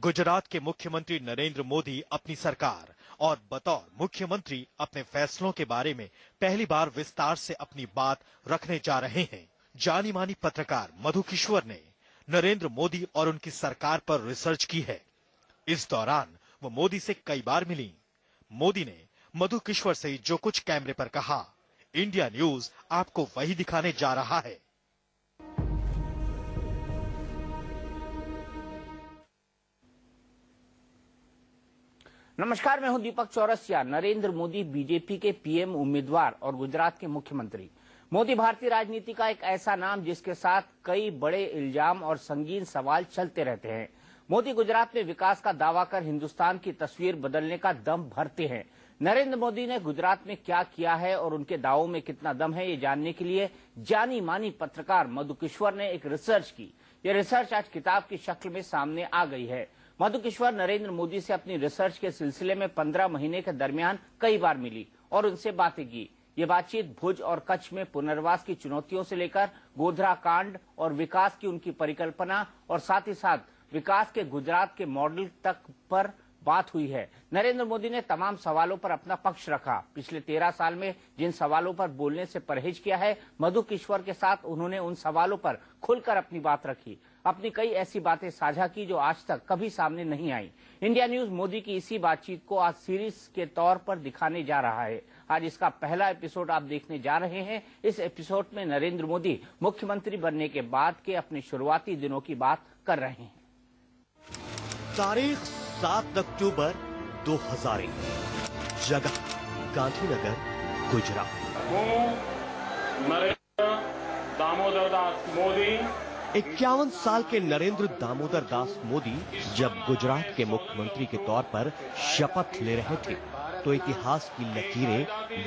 गुजरात के मुख्यमंत्री नरेंद्र मोदी अपनी सरकार और बतौर मुख्यमंत्री अपने फैसलों के बारे में पहली बार विस्तार से अपनी बात रखने जा रहे हैं। जानी मानी पत्रकार मधु किश्वर ने नरेंद्र मोदी और उनकी सरकार पर रिसर्च की है। इस दौरान वो मोदी से कई बार मिली। मोदी ने मधु किश्वर से जो कुछ कैमरे पर कहा, इंडिया न्यूज आपको वही दिखाने जा रहा है। नमस्कार, मैं हूं दीपक चौरसिया। नरेंद्र मोदी बीजेपी के पीएम उम्मीदवार और गुजरात के मुख्यमंत्री। मोदी भारतीय राजनीति का एक ऐसा नाम जिसके साथ कई बड़े इल्जाम और संगीन सवाल चलते रहते हैं। मोदी गुजरात में विकास का दावा कर हिंदुस्तान की तस्वीर बदलने का दम भरते हैं। नरेंद्र मोदी ने गुजरात में क्या किया है और उनके दावों में कितना दम है, ये जानने के लिए जानी मानी पत्रकार मधु किश्वर ने एक रिसर्च की। ये रिसर्च आज किताब की शक्ल में सामने आ गई है। मधु किश्वर नरेंद्र मोदी से अपनी रिसर्च के सिलसिले में 15 महीने के दरमियान कई बार मिली और उनसे बातें की। ये बातचीत भुज और कच्छ में पुनर्वास की चुनौतियों से लेकर गोधरा कांड और विकास की उनकी परिकल्पना और साथ ही साथ विकास के गुजरात के मॉडल तक पर बात हुई है। नरेंद्र मोदी ने तमाम सवालों पर अपना पक्ष रखा। पिछले 13 साल में जिन सवालों पर बोलने से परहेज किया है, मधु किश्वर के साथ उन्होंने उन सवालों पर खुलकर अपनी बात रखी। अपनी कई ऐसी बातें साझा की जो आज तक कभी सामने नहीं आई। इंडिया न्यूज मोदी की इसी बातचीत को आज सीरीज के तौर पर दिखाने जा रहा है। आज इसका पहला एपिसोड आप देखने जा रहे हैं। इस एपिसोड में नरेंद्र मोदी मुख्यमंत्री बनने के बाद के अपने शुरुआती दिनों की बात कर रहे हैं। तारीख 7 अक्टूबर 2001, जगह गांधीनगर, गुजरात। नरेंद्र दामोदर दास मोदी 51 साल के नरेंद्र दामोदर दास मोदी जब गुजरात के मुख्यमंत्री के तौर पर शपथ ले रहे थे तो इतिहास की लकीरें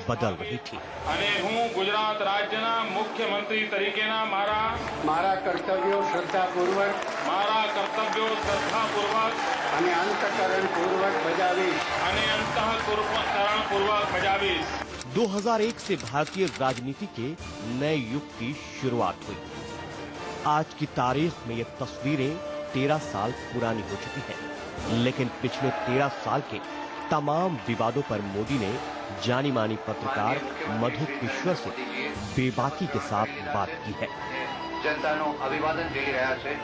बदल रही थी। અને હું ગુજરાત રાજ્યના મુખ્યમંત્રી તરીકેના મારા કર્તવ્યો શ્રદ્ધાપૂર્વક અને અંતઃકરણપૂર્વક બજાવીશ। 2001 से भारतीय राजनीति के नए युग की शुरुआत हुई। आज की तारीख में ये तस्वीरें 13 साल पुरानी हो चुकी हैं, लेकिन पिछले 13 साल के तमाम विवादों पर मोदी ने जानी मानी पत्रकार मधु किश्वर से बेबाकी के साथ बात की है। जनतानो अभिवादन दे रहा है।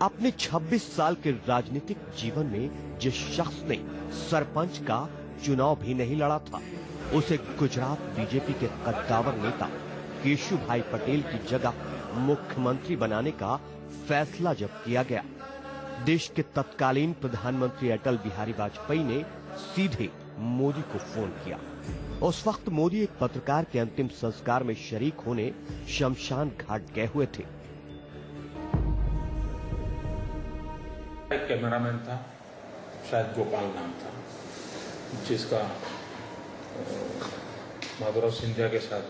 अपने 26 साल के राजनीतिक जीवन में जिस शख्स ने सरपंच का चुनाव भी नहीं लड़ा था, उसे गुजरात बीजेपी के कद्दावर नेता केशुभाई पटेल की जगह मुख्यमंत्री बनाने का फैसला जब किया गया, देश के तत्कालीन प्रधानमंत्री अटल बिहारी वाजपेयी ने सीधे मोदी को फोन किया। उस वक्त मोदी एक पत्रकार के अंतिम संस्कार में शरीक होने शमशान घाट गए हुए थे। एक कैमरामैन था, शायद गोपाल नाम था, जिसका माधुराव सिंधिया के साथ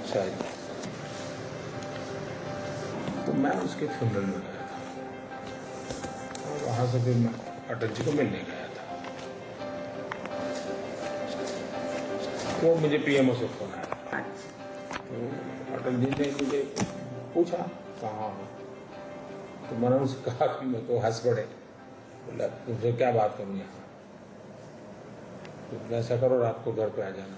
शायद, तो मैं उसके फुनरल में गया था और वहां से फिर मैं अटल जी को मिलने गया था। वो मुझे पीएमओ से फोन आया, तो अटल जी ने मुझे पूछा कहाँ हो, तो मैंने उनसे कहा कि मैं तो हंस पड़े, बोला तुमसे क्या बात करूँ यहाँ, तो ऐसा करो रात को घर पे आ जाना,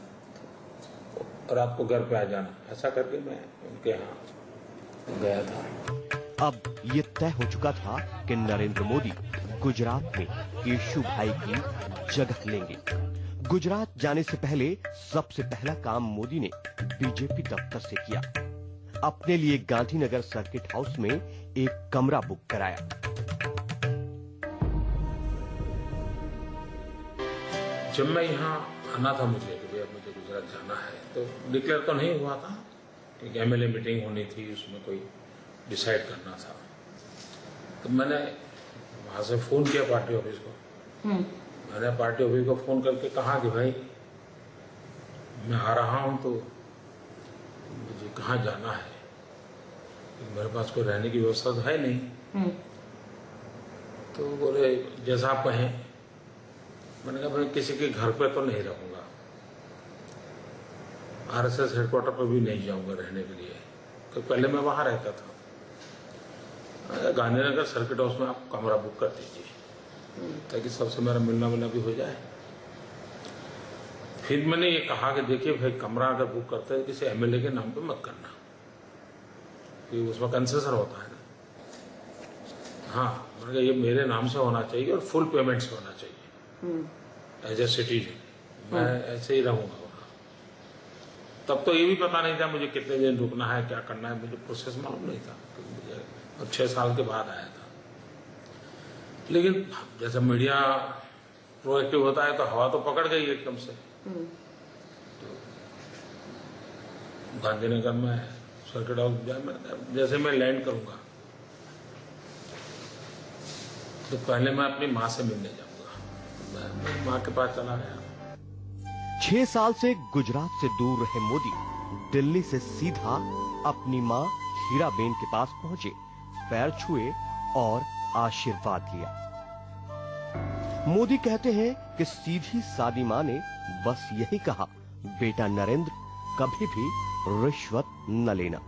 रात को घर पे आ जाना। ऐसा करके मैं उनके यहाँ गया था। अब ये तय हो चुका था कि नरेंद्र मोदी गुजरात में केशुभाई की जगह लेंगे। गुजरात जाने से पहले सबसे पहला काम मोदी ने बीजेपी दफ्तर से किया। अपने लिए गांधीनगर सर्किट हाउस में एक कमरा बुक कराया। जब मैं यहाँ आना था मुझे गुजरात जाना है, तो डिक्लेयर तो नहीं हुआ था कि एमएलए मीटिंग होनी थी, उसमें कोई डिसाइड करना था। तो मैंने वहां से फोन किया पार्टी ऑफिस को। मैंने पार्टी ऑफिस को फोन करके कहा कि भाई मैं आ रहा हूं, तो मुझे कहाँ जाना है, मेरे पास कोई रहने की व्यवस्था तो है नहीं। तो बोले जैसा आप कहें। मैंने कहा मैं किसी के घर पे तो नहीं रहूंगा, आरएसएस हेडक्वार्टर पर भी नहीं जाऊंगा रहने के लिए। तो पहले मैं वहां रहता था, गांधीनगर सर्किट हाउस में आप कमरा बुक कर दीजिए ताकि सबसे मेरा मिलना भी हो जाए। फिर मैंने ये कहा कि देखिए भाई, कमरा अगर बुक करते हैं किसी एमएलए के नाम पे मत करना, क्योंकि उसमें कंसेशन होता है ना। हाँ, मैंने कहा ये मेरे नाम से होना चाहिए और फुल पेमेंट से होना चाहिए एज ए सिटीजन, मैं ऐसे ही रहूंगा वहाँ। तब तो ये भी पता नहीं था मुझे कितने दिन रुकना है, क्या करना है, मुझे प्रोसेस मालूम नहीं था। मुझे अब 6 साल के बाद आया था। लेकिन जैसे मीडिया प्रोएक्टिव होता है तो हवा तो पकड़ गई एकदम से। तो गांधीनगर में सर्किट हाउस जैसे मैं लैंड करूंगा तो पहले मैं अपनी माँ से मिलने जाऊंगा। मैं माँ के पास चला गया। 6 साल से गुजरात से दूर रहे मोदी दिल्ली से सीधा अपनी मां हीराबेन के पास पहुंचे, पैर छुए और आशीर्वाद लिया। मोदी कहते हैं कि सीधी सादी मां ने बस यही कहा, बेटा नरेंद्र, कभी भी रिश्वत न लेना।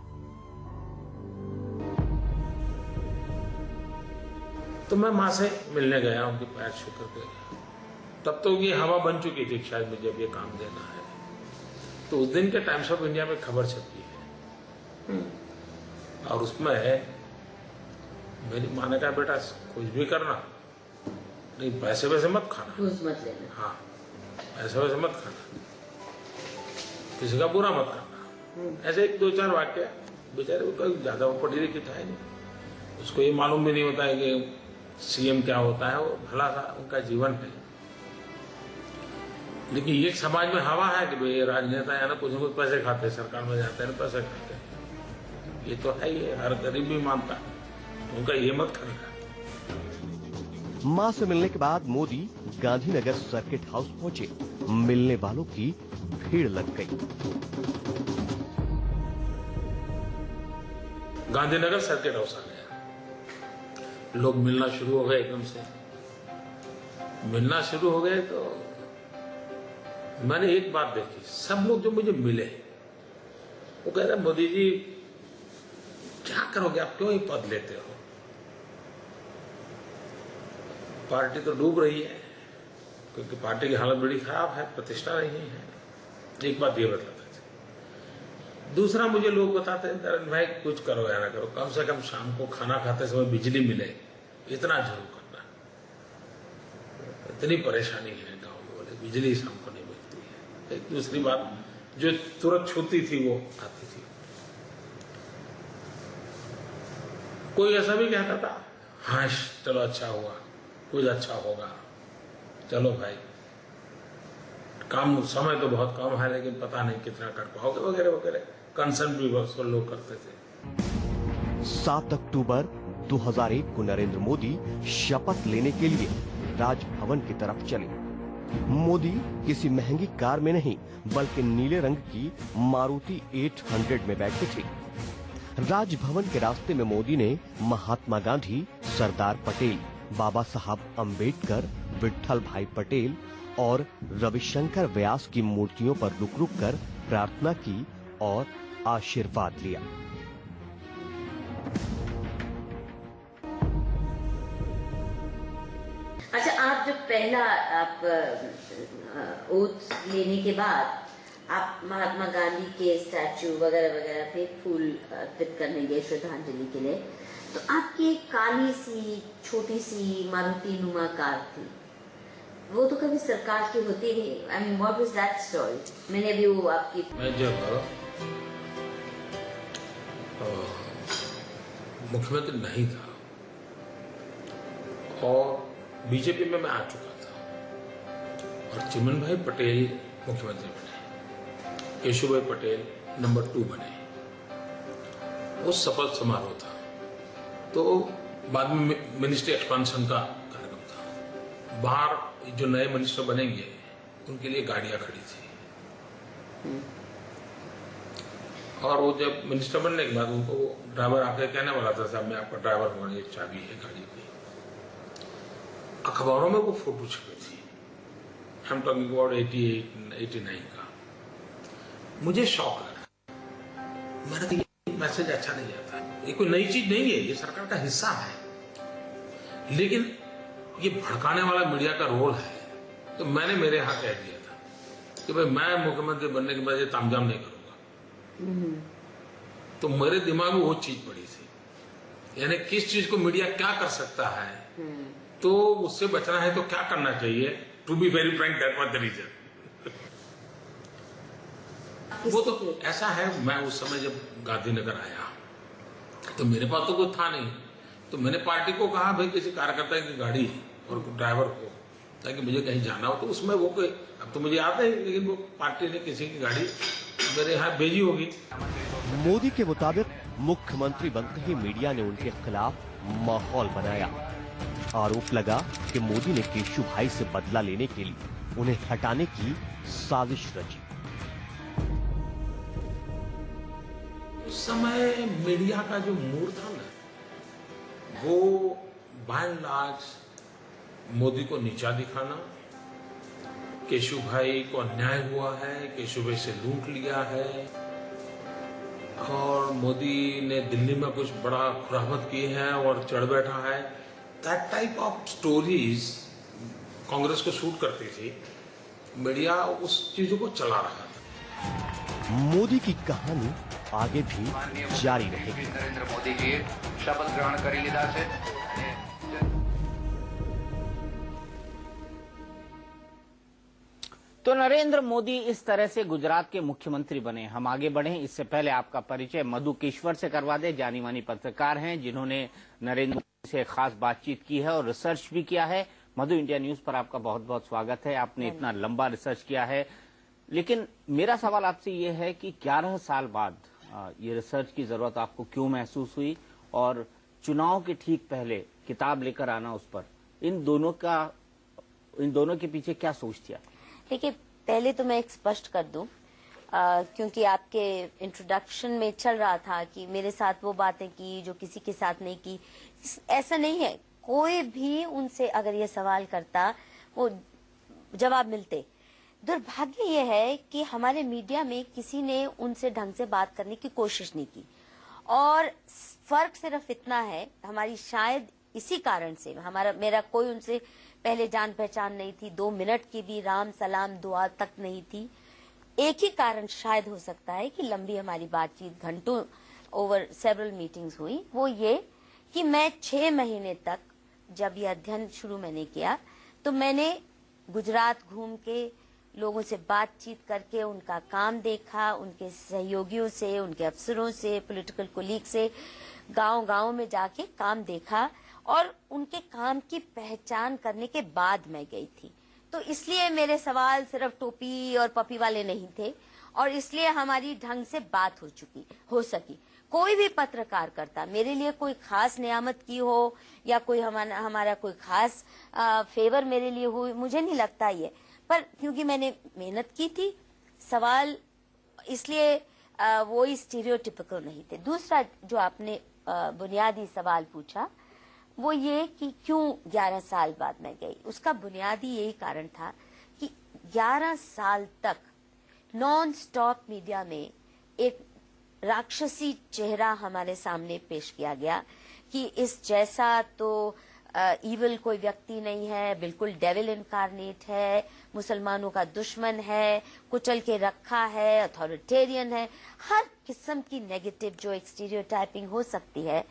तो मैं माँ से मिलने गया, उनके पैर छू करके। तब तो ये हवा बन चुकी थी शायद मुझे अब ये काम देना है। तो उस दिन के टाइम्स ऑफ इंडिया में खबर छपी है और उसमें मेरी माँ ने कहा, बेटा कुछ भी करना, नहीं पैसे वैसे मत खाना, मत लेना। हाँ, पैसे वैसे मत खाना, किसी का बुरा मत करना। ऐसे 1-2-4 वाक्य। बेचारे को ज्यादा वो पढ़ी लिखी था नहीं, उसको ये मालूम भी नहीं होता है कि सीएम क्या होता है। वो भला सा उनका जीवन है। लेकिन ये समाज में हवा है कि भाई राजनेता है ना, कुछ न कुछ पैसे खाते हैं, सरकार में जाते हैं ना पैसे खाते हैं। ये तो है ही, हर गरीब भी मानता है। उनका ये मत करना। मां से मिलने के बाद मोदी गांधीनगर सर्किट हाउस पहुंचे। मिलने वालों की भीड़ लग गई। गांधीनगर सर्किट हाउस आ गया, लोग मिलना शुरू हो गए। एकदम से मिलना शुरू हो गए तो मैंने एक बात देखी, सब लोग जो मुझे मिले वो कह रहे, मोदी जी क्या करोगे आप, क्यों ये पद लेते हो, पार्टी तो डूब रही है, क्योंकि पार्टी की हालत बड़ी खराब है, प्रतिष्ठा नहीं है। एक बात ये बताते थे। दूसरा मुझे लोग बताते हैं, नरेंद्र भाई कुछ करो या ना करो, कम से कम शाम को खाना खाते समय बिजली मिले, इतना जरूर करना। इतनी परेशानी है गांव में, बोले बिजली शाम को नहीं मिलती है। एक दूसरी बात जो तुरंत छूती थी वो आती थी। कोई ऐसा भी कहता था, हाँ चलो अच्छा हुआ, कुछ अच्छा होगा, चलो भाई, काम समय तो बहुत कम है लेकिन पता नहीं कितना कर पाओगे, वगैरह वगैरह कंसर्न भी लोग करते थे। 7 अक्टूबर 2001 को नरेंद्र मोदी शपथ लेने के लिए राजभवन की तरफ चले। मोदी किसी महंगी कार में नहीं बल्कि नीले रंग की मारुति 800 में बैठे थे। राजभवन के रास्ते में मोदी ने महात्मा गांधी, सरदार पटेल, बाबा साहब अंबेडकर, विट्ठल भाई पटेल और रविशंकर व्यास की मूर्तियों पर रुक-रुक कर प्रार्थना की और आशीर्वाद लिया। अच्छा, आप जब पहला ओथ लेने के बाद आप महात्मा गांधी के स्टैचू वगैरह वगैरह पे फूल अर्पित करने गए श्रद्धांजलि के लिए, तो आपकी एक काली सी छोटी सी मारुति नुमा कार थी, वो तो कभी सरकार की होती नहीं। I mean what was that story? मैंने भी वो आपकी, मैं जब मुख्यमंत्री नहीं था और बीजेपी में मैं आ चुका था और चिमन भाई पटेल मुख्यमंत्री बने, केशु भाई पटेल नंबर 2 बने। वो शपथ समारोह था, तो बाद में मिनिस्ट्री एक्सपांशन का कार्यक्रम था। बाहर जो नए मिनिस्टर बनेंगे उनके लिए गाड़ियां खड़ी थी और वो जब मिनिस्टर बनने के बाद उनको ड्राइवर आके कहने वाला था, साहब मैं आपका ड्राइवर हूँ, ये चाबी है गाड़ी की। अखबारों में वो फोटो छपी थी, आई एम टॉकिंग अबाउट 88-89 का। मुझे शौक लगा, मैंने कहा मैसेज अच्छा नहीं जाता है। ये कोई नई चीज नहीं है, ये सरकार का हिस्सा है, लेकिन ये भड़काने वाला मीडिया का रोल है। तो मैंने मेरे यहाँ कह दिया था कि भाई मैं मुख्यमंत्री बनने के बाद ये तामझाम नहीं करूंगा। तो मेरे दिमाग में वो चीज पड़ी थी, यानी किस चीज को मीडिया क्या कर सकता है, तो उससे बचना है तो क्या करना चाहिए। To be very frank, that was the reason. वो तो ऐसा है, मैं उस समय जब गांधीनगर आया तो मेरे पास तो कोई था नहीं, तो मैंने पार्टी को कहा भाई किसी कार्यकर्ता की गाड़ी और ड्राइवर को, ताकि मुझे कहीं जाना हो। तो उसमें वो कोई, अब तो मुझे याद है, लेकिन वो पार्टी ने किसी की गाड़ी मेरे यहाँ भेजी होगी। मोदी के मुताबिक मुख्यमंत्री बनते ही मीडिया ने उनके खिलाफ माहौल बनाया। आरोप लगा कि मोदी ने केशु भाई से बदला लेने के लिए उन्हें हटाने की साजिश रची। उस समय मीडिया का जो मूड था ना, वो बाय एंड लार्ज मोदी को नीचा दिखाना, केशु भाई को अन्याय हुआ है, केशु भाई से लूट लिया है, और मोदी ने दिल्ली में कुछ बड़ा खुराफत की है और चढ़ बैठा है। That type of stories Congress को सूट करती थी। मीडिया उस चीजों को चला रहा था। मोदी की कहानी आगे भी जारी रहेगी। नरेंद्र मोदी जी शपथ ग्रहण કરી લીધા છે। तो नरेंद्र मोदी इस तरह से गुजरात के मुख्यमंत्री बने। हम आगे बढ़े, इससे पहले आपका परिचय मधुकेश्वर से करवा दे। जानी मानी पत्रकार हैं जिन्होंने नरेंद्र मोदी से खास बातचीत की है और रिसर्च भी किया है। मधु, इंडिया न्यूज पर आपका बहुत बहुत स्वागत है। आपने इतना लंबा रिसर्च किया है, लेकिन मेरा सवाल आपसे ये है कि 11 साल बाद ये रिसर्च की जरूरत आपको क्यों महसूस हुई, और चुनाव के ठीक पहले किताब लेकर आना उस पर, इन दोनों के पीछे क्या सोच थी? देखिए, पहले तो मैं एक स्पष्ट कर दूं, क्योंकि आपके इंट्रोडक्शन में चल रहा था कि मेरे साथ वो बातें की जो किसी के साथ नहीं की। ऐसा नहीं है, कोई भी उनसे अगर ये सवाल करता वो जवाब मिलते। दुर्भाग्य ये है कि हमारे मीडिया में किसी ने उनसे ढंग से बात करने की कोशिश नहीं की, और फर्क सिर्फ इतना है, हमारी शायद इसी कारण से मेरा कोई उनसे पहले जान पहचान नहीं थी, 2 मिनट की भी राम सलाम दुआ तक नहीं थी। एक ही कारण शायद हो सकता है कि लंबी हमारी बातचीत घंटों ओवर सेवरल मीटिंग्स हुई, वो ये कि मैं 6 महीने तक जब ये अध्ययन शुरू मैंने किया तो मैंने गुजरात घूम के लोगों से बातचीत करके उनका काम देखा, उनके सहयोगियों से, उनके अफसरों से, पॉलिटिकल कोलीग से गांव-गांव में जाके काम देखा, और उनके काम की पहचान करने के बाद मैं गई थी। तो इसलिए मेरे सवाल सिर्फ टोपी और पपी वाले नहीं थे, और इसलिए हमारी ढंग से बात हो सकी। कोई भी पत्रकार करता, मेरे लिए कोई खास नियामत की हो या कोई हमारा कोई खास फेवर मेरे लिए हो, मुझे नहीं लगता ये, पर क्योंकि मैंने मेहनत की थी, सवाल इसलिए वो स्टीरियोटिपिकल नहीं थे। दूसरा जो आपने बुनियादी सवाल पूछा वो ये कि क्यों 11 साल बाद मैं गई, उसका बुनियादी यही कारण था कि 11 साल तक नॉन स्टॉप मीडिया में एक राक्षसी चेहरा हमारे सामने पेश किया गया कि इस जैसा तो ईविल कोई व्यक्ति नहीं है, बिल्कुल डेविल इनकारनेट है, मुसलमानों का दुश्मन है, कुचल के रखा है, अथॉरिटेरियन है, हर किस्म की नेगेटिव जो एक स्टीरियोटाइपिंग हो सकती है।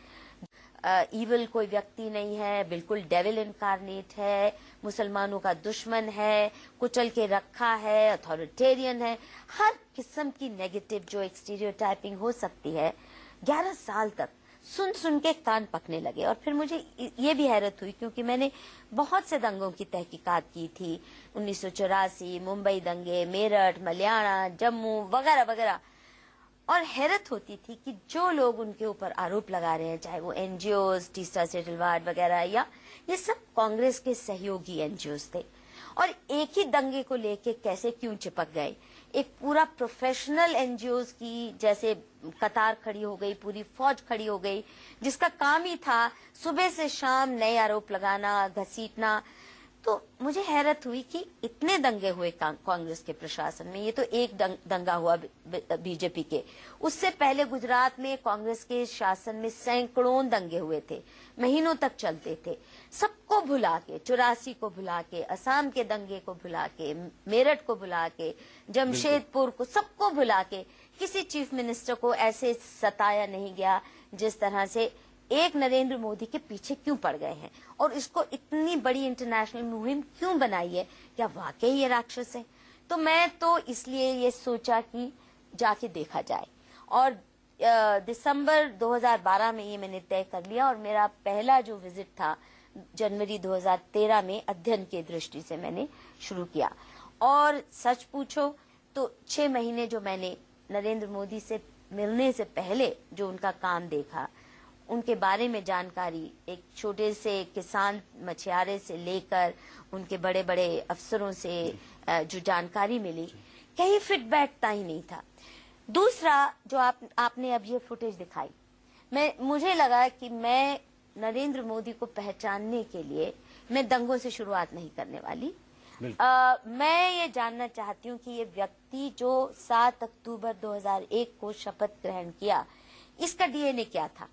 ईविल कोई व्यक्ति नहीं है, बिल्कुल डेविल इनकारनेट है, मुसलमानों का दुश्मन है, कुचल के रखा है, अथॉरिटेरियन है, हर किस्म की नेगेटिव जो एक स्टीरियोटाइपिंग हो सकती है। 11 साल तक सुन सुन के कान पकने लगे, और फिर मुझे ये भी हैरत हुई क्योंकि मैंने बहुत से दंगों की तहकीकात की थी, 1984, मुंबई दंगे, मेरठ, मल्याणा, जम्मू वगैरह वगैरह, और हैरत होती थी कि जो लोग उनके ऊपर आरोप लगा रहे हैं, चाहे वो एनजीओज, टीस्टा सेटलवाड वगैरह, या ये सब कांग्रेस के सहयोगी एनजीओज थे, और एक ही दंगे को लेके कैसे क्यों चिपक गए। एक पूरा प्रोफेशनल एनजीओज की जैसे कतार खड़ी हो गई, पूरी फौज खड़ी हो गई, जिसका काम ही था सुबह से शाम नए आरोप लगाना, घसीटना। तो मुझे हैरत हुई कि इतने दंगे हुए कांग्रेस के प्रशासन में। ये तो एक दंगा हुआ बीजेपी के, उससे पहले गुजरात में कांग्रेस के शासन में सैकड़ों दंगे हुए थे, महीनों तक चलते थे। सबको भुला के, 84 को भुला के, असम के दंगे को भुला के, मेरठ को भुला के, जमशेदपुर को, सबको भुला के किसी चीफ मिनिस्टर को ऐसे सताया नहीं गया जिस तरह से एक नरेंद्र मोदी के पीछे क्यों पड़ गए हैं और इसको इतनी बड़ी इंटरनेशनल मुहिम क्यों बनाई है। क्या वाकई ये राक्षस है? तो मैं तो इसलिए ये सोचा कि जाके देखा जाए और दिसंबर 2012 में ये मैंने तय कर लिया और मेरा पहला जो विजिट था जनवरी 2013 में अध्ययन की दृष्टि से मैंने शुरू किया। और सच पूछो तो 6 महीने जो मैंने नरेंद्र मोदी से मिलने से पहले जो उनका काम देखा, उनके बारे में जानकारी, एक छोटे से किसान मछुआरे से लेकर उनके बड़े बड़े अफसरों से जो जानकारी मिली, कहीं फिट बैठता ही नहीं था। दूसरा जो आपने अब ये फुटेज दिखाई, मुझे लगा कि मैं नरेंद्र मोदी को पहचानने के लिए मैं दंगों से शुरुआत नहीं करने वाली। मैं ये जानना चाहती हूँ कि ये व्यक्ति जो 7 अक्टूबर 2001 को शपथ ग्रहण किया, इसका डीएनए क्या था,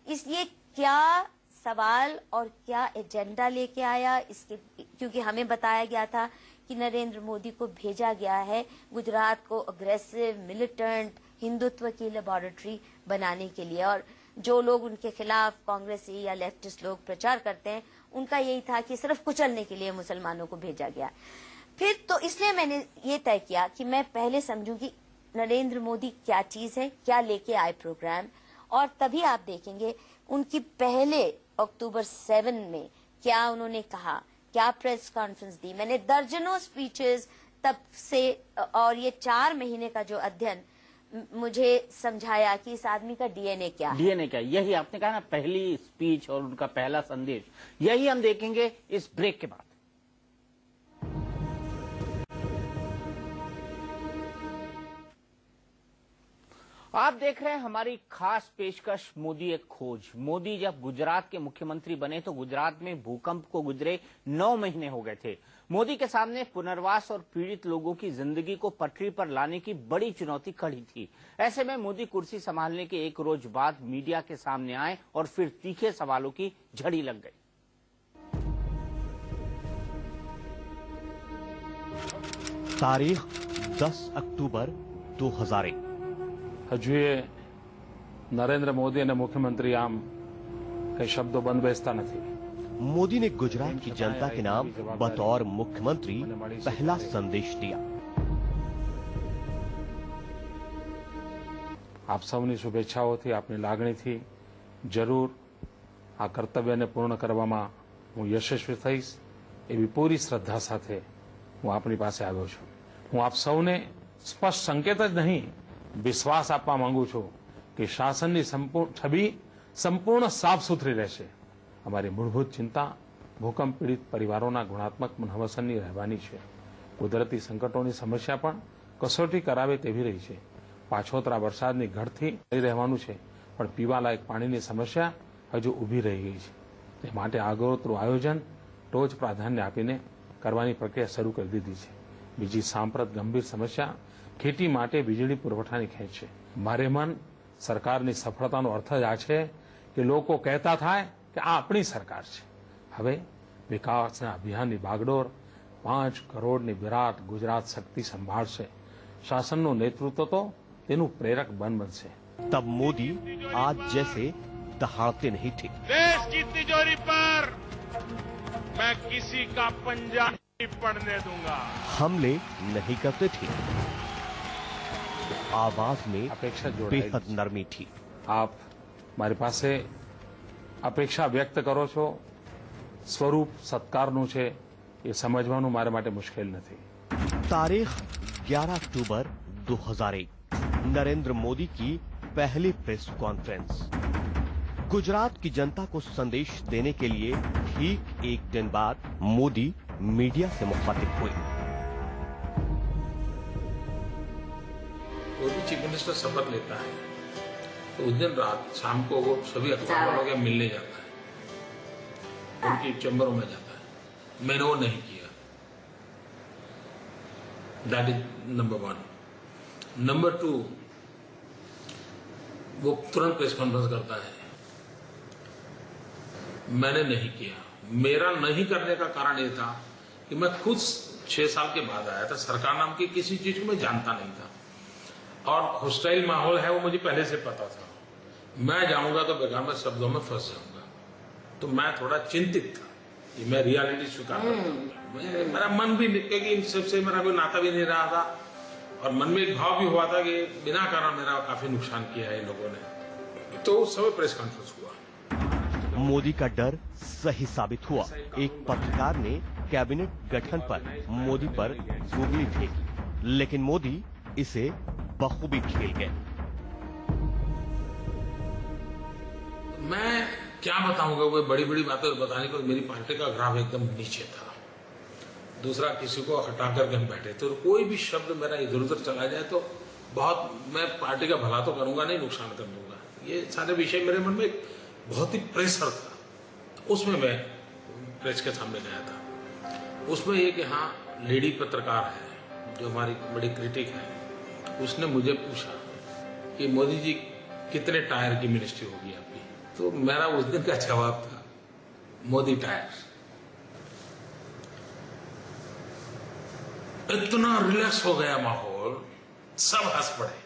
इसलिए क्या सवाल और क्या एजेंडा लेके आया इसके, क्योंकि हमें बताया गया था कि नरेंद्र मोदी को भेजा गया है गुजरात को अग्रेसिव मिलिटेंट हिंदुत्व की लेबोरेटरी बनाने के लिए, और जो लोग उनके खिलाफ कांग्रेसी या लेफ्टिस्ट लोग प्रचार करते हैं उनका यही था कि सिर्फ कुचलने के लिए मुसलमानों को भेजा गया। फिर तो इसलिए मैंने ये तय किया कि मैं पहले समझूं कि नरेंद्र मोदी क्या चीज है, क्या लेके आए प्रोग्राम, और तभी आप देखेंगे उनकी पहले अक्टूबर 7 में क्या उन्होंने कहा, क्या प्रेस कॉन्फ्रेंस दी। मैंने दर्जनों स्पीचेस तब से, और ये 4 महीने का जो अध्ययन मुझे समझाया कि इस आदमी का डीएनए क्या है। डीएनए क्या, यही आपने कहा ना, पहली स्पीच और उनका पहला संदेश, यही हम देखेंगे इस ब्रेक के बाद। आप देख रहे हैं हमारी खास पेशकश मोदी एक खोज। मोदी जब गुजरात के मुख्यमंत्री बने तो गुजरात में भूकंप को गुजरे 9 महीने हो गए थे। मोदी के सामने पुनर्वास और पीड़ित लोगों की जिंदगी को पटरी पर लाने की बड़ी चुनौती खड़ी थी। ऐसे में मोदी कुर्सी संभालने के 1 रोज बाद मीडिया के सामने आए और फिर तीखे सवालों की झड़ी लग गई। तारीख 10 अक्टूबर 2001। હજુ નરેન્દ્ર મોદી અને મુખ્યમંત્રી આમ કઈ શબ્દો બંધ બેસતા નથી। मोदी ने गुजरात की जनता के नाम बतौर मुख्यमंत्री पहला संदेश दिया। આપ સૌની શુભેચ્છાઓથી, આપની લાગણીથી જરૂર આ કર્તવ્યને પૂર્ણ કરવામાં હું યશસ્વી થઈશ એવી પૂરી શ્રદ્ધા સાથે હું આપની પાસે આવ્યો છું। હું આપ સૌને સ્પષ્ટ સંકેત જ નહીં, વિશ્વાસ આપવા માંગુ છું કે શાસનની છબી સંપૂર્ણ સાફ સુથરી રહેશે। અમારી મૂળભૂત ચિંતા ભૂકંપ પીડિત પરિવારોના ગુણાત્મક પુનર્વસનની રહેવાની છે। કુદરતી સંકટોની સમસ્યા પણ કસોટી કરાવે તેવી રહી છે। પાછોતરા વરસાદની ઘટથી રહી રહેવાનું છે, પણ પીવાલાયક પાણીની સમસ્યા હજુ ઊભી રહી ગઈ છે। તે માટે આગોતરું આયોજન ટોચ પ્રાધાન્ય આપીને કરવાની પ્રક્રિયા શરૂ કરી દીધી છે। બીજી સાંપ્રત ગંભીર સમસ્યા ખેતી માટે વીજળી પુરવઠાની ખેંચ છે। મારે મન સરકારની સફળતાનો અર્થ જ આ છે કે લોકો કહેતા થાય કે આ આપણી સરકાર છે। હવે વિકાસના અભિયાનની બાગડોર 5 કરોડની વિરાટ ગુજરાત શક્તિ સંભાળશે। શાસનનું નેતૃત્વ તો તેનું પ્રેરક બનશે। तब मोदी आज जैसे दहाड़ते नहीं थे। देश की तिजोरी पर मैं किसी का पंजा नहीं पड़ने दूंगा। हमले नहीं करते थे, आवाज में अपेक्षा बेहद नरमी थी। आप મારી પાસે અપેક્ષા વ્યક્ત કરો છો, સ્વરૂપ સત્કારનું છે એ સમજવાનું મારા માટે મુશ્કેલ નથી। तारीख 11 अक्टूबर 2001, नरेंद्र मोदी की पहली प्रेस कॉन्फ्रेंस। गुजरात की जनता को संदेश देने के लिए ठीक 1 दिन बाद मोदी मीडिया से मुखातिब हुए। कोई भी चीफ मिनिस्टर शपथ लेता है तो उस दिन रात शाम को वो सभी अखबार वालों के मिलने जाता है, उनकी चैम्बरों में जाता है। मैंने वो नहीं किया। That is number 1। नंबर 2, वो तुरंत प्रेस कॉन्फ्रेंस करता है, मैंने नहीं किया। मेरा नहीं करने का कारण ये था कि मैं खुद 6 साल के बाद आया था, सरकार नाम की किसी चीज को मैं जानता नहीं था, और हॉस्टाइल माहौल है वो मुझे पहले से पता था। मैं जाऊंगा तो बेकार में शब्दों में फंस जाऊंगा, तो मैं थोड़ा चिंतित था कि मैं रियलिटी स्वीकार करूंगा। मेरा मन भी, क्योंकि इन सबसे मेरा कोई नाता भी नहीं रहा था, और मन में एक भाव भी हुआ था कि बिना कारण मेरा काफी नुकसान किया है इन लोगों ने। तो उस समय प्रेस कॉन्फ्रेंस हुआ। मोदी का डर सही साबित हुआ। एक पत्रकार ने कैबिनेट गठन पर मोदी पर गुगली फेंकी, लेकिन मोदी इसे बखूबी खेल गए। मैं क्या बताऊंगा, वो बड़ी बड़ी बातें बताने को, मेरी पार्टी का ग्राफ एकदम नीचे था। दूसरा, किसी को हटा करके हम बैठे, तो कोई भी शब्द मेरा इधर उधर चला जाए तो बहुत, मैं पार्टी का भला तो करूंगा नहीं, नुकसान कर दूंगा। ये सारे विषय मेरे मन में बहुत ही प्रेशर था। उसमें मैं प्रेस के सामने गया था। उसमें एक यहाँ लेडी पत्रकार है जो हमारी बड़ी क्रिटिक है, उसने मुझे पूछा कि मोदी जी कितने टायर की मिनिस्ट्री होगी आपकी? तो मेरा उस दिन का जवाब था, मोदी टायर। इतना रिलैक्स हो गया माहौल, सब हंस पड़े,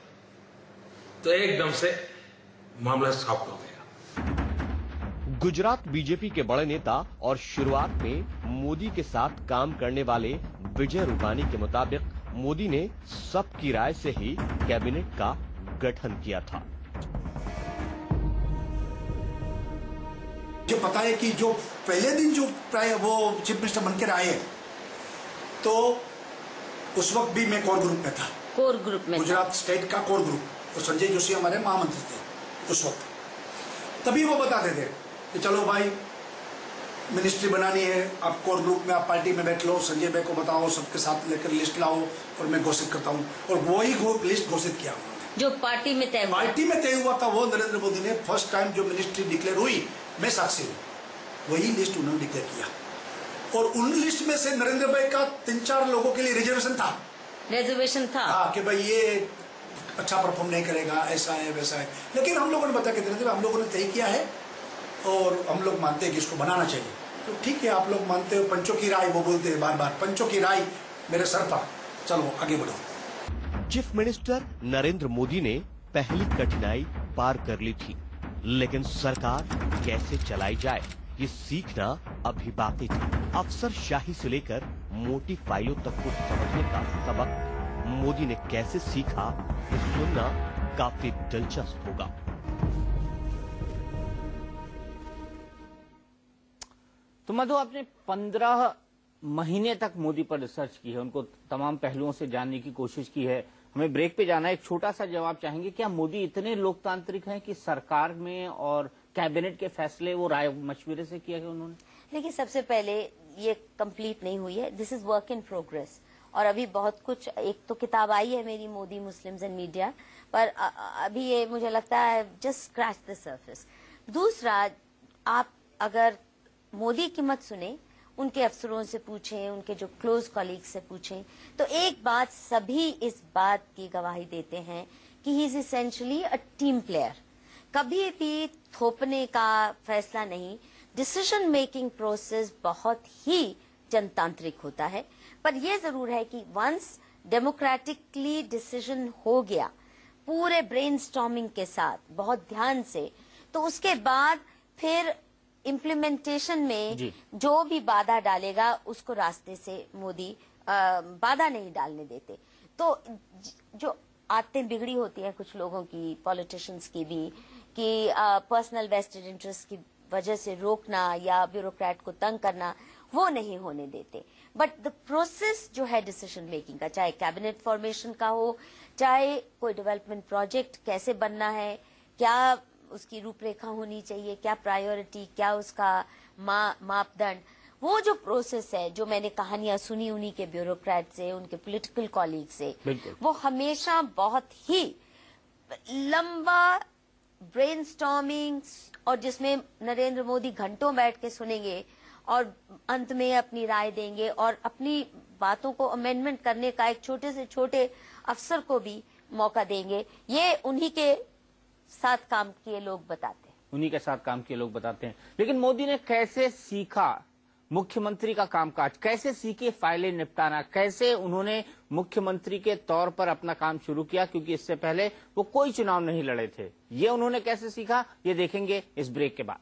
तो एकदम से मामला साफ हो गया। गुजरात बीजेपी के बड़े नेता और शुरुआत में मोदी के साथ काम करने वाले विजय रूपानी के मुताबिक मोदी ने सबकी राय से ही कैबिनेट का गठन किया था। जो पता है कि जो पहले दिन जो प्राय वो चीफ मिनिस्टर बनकर आए, तो उस वक्त भी मैं कोर ग्रुप में था। कोर ग्रुप में, गुजरात स्टेट का कोर ग्रुप, और संजय जोशी हमारे महामंत्री थे उस वक्त। तभी वो बताते थे कि चलो भाई मिनिस्ट्री बनानी है, आप कोर ग्रुप में, आप पार्टी में बैठ लो, संजय भाई को बताओ, सबके साथ लेकर लिस्ट लाओ और मैं घोषित करता हूँ। और वही लिस्ट घोषित किया उन्होंने, जो पार्टी में तय हुआ। पार्टी में तय हुआ था। वो नरेंद्र मोदी ने फर्स्ट टाइम जो मिनिस्ट्री डिक्लेयर हुई, मैं साक्षी हूँ, वही लिस्ट उन्होंने डिक्लेयर किया। और उन लिस्ट में से नरेंद्र भाई का 3-4 लोगों के लिए रिजर्वेशन था। हाँ, कि भाई ये अच्छा परफॉर्म नहीं करेगा, ऐसा है वैसा है। लेकिन हम लोगों ने बताया कि नरेंद्र भाई हम लोगों ने तय किया है और हम लोग मानते हैं कि इसको बनाना चाहिए। तो ठीक है, आप लोग मानते हो, पंचों की राय, वो बोलते हैं बार बार, पंचों की राय मेरे सर पर, चलो आगे बढ़ो। चीफ मिनिस्टर नरेंद्र मोदी ने पहली कठिनाई पार कर ली थी, लेकिन सरकार कैसे चलाई जाए ये सीखना अभी बाकी था। अफसरशाही से लेकर मोटी फाइलों तक को समझने का सबक मोदी ने कैसे सीखा, ये सुनना काफी दिलचस्प होगा। तो मधु, आपने 15 महीने तक मोदी पर रिसर्च की है, उनको तमाम पहलुओं से जानने की कोशिश की है। हमें ब्रेक पे जाना है, एक छोटा सा जवाब चाहेंगे। क्या मोदी इतने लोकतांत्रिक हैं कि सरकार में और कैबिनेट के फैसले वो राय मशविरे से किया है उन्होंने? देखिए, सबसे पहले ये कंप्लीट नहीं हुई है, this is work in progress, और अभी बहुत कुछ, एक तो किताब आई है मेरी, मोदी मुस्लिम्स एंड मीडिया, पर अभी ये मुझे लगता है जस्ट स्क्रैच द सर्फेस। दूसरा, आप अगर मोदी की मत सुने, उनके अफसरों से पूछें, उनके जो क्लोज कॉलीग से पूछें, तो एक बात सभी इस बात की गवाही देते हैं कि he is essentially a team player. कभी भी थोपने का फैसला नहीं, डिसीजन मेकिंग प्रोसेस बहुत ही जनतांत्रिक होता है। पर यह जरूर है कि वंस डेमोक्रेटिकली डिसीजन हो गया, पूरे ब्रेनस्टॉर्मिंग के साथ, बहुत ध्यान से, तो उसके बाद फिर इम्प्लीमेंटेशन में जो भी बाधा डालेगा उसको रास्ते से मोदी बाधा नहीं डालने देते। तो जो आदतें बिगड़ी होती हैं कुछ लोगों की, पॉलिटिशियंस की भी, कि पर्सनल वेस्टेड इंटरेस्ट की वजह से रोकना या ब्यूरोक्रेट को तंग करना, वो नहीं होने देते। बट द प्रोसेस जो है डिसीजन मेकिंग का, चाहे कैबिनेट फॉर्मेशन का हो, चाहे कोई डेवलपमेंट प्रोजेक्ट कैसे बनना है, क्या उसकी रूपरेखा होनी चाहिए, क्या प्रायोरिटी, क्या उसका मापदंड, वो जो प्रोसेस है, जो मैंने कहानियां सुनी उन्हीं के ब्यूरोक्रेट से, उनके पॉलिटिकल कॉलीग से, वो हमेशा बहुत ही लंबा ब्रेनस्टॉर्मिंग, और जिसमें नरेंद्र मोदी घंटों बैठ के सुनेंगे और अंत में अपनी राय देंगे और अपनी बातों को अमेंडमेंट करने का एक छोटे से छोटे अफसर को भी मौका देंगे। ये उन्हीं के साथ काम किए लोग बताते हैं। उन्हीं के साथ काम किए लोग बताते हैं। लेकिन मोदी ने कैसे सीखा मुख्यमंत्री का कामकाज, कैसे सीखे फाइलें निपटाना, कैसे उन्होंने मुख्यमंत्री के तौर पर अपना काम शुरू किया, क्योंकि इससे पहले वो कोई चुनाव नहीं लड़े थे। ये उन्होंने कैसे सीखा, ये देखेंगे इस ब्रेक के बाद।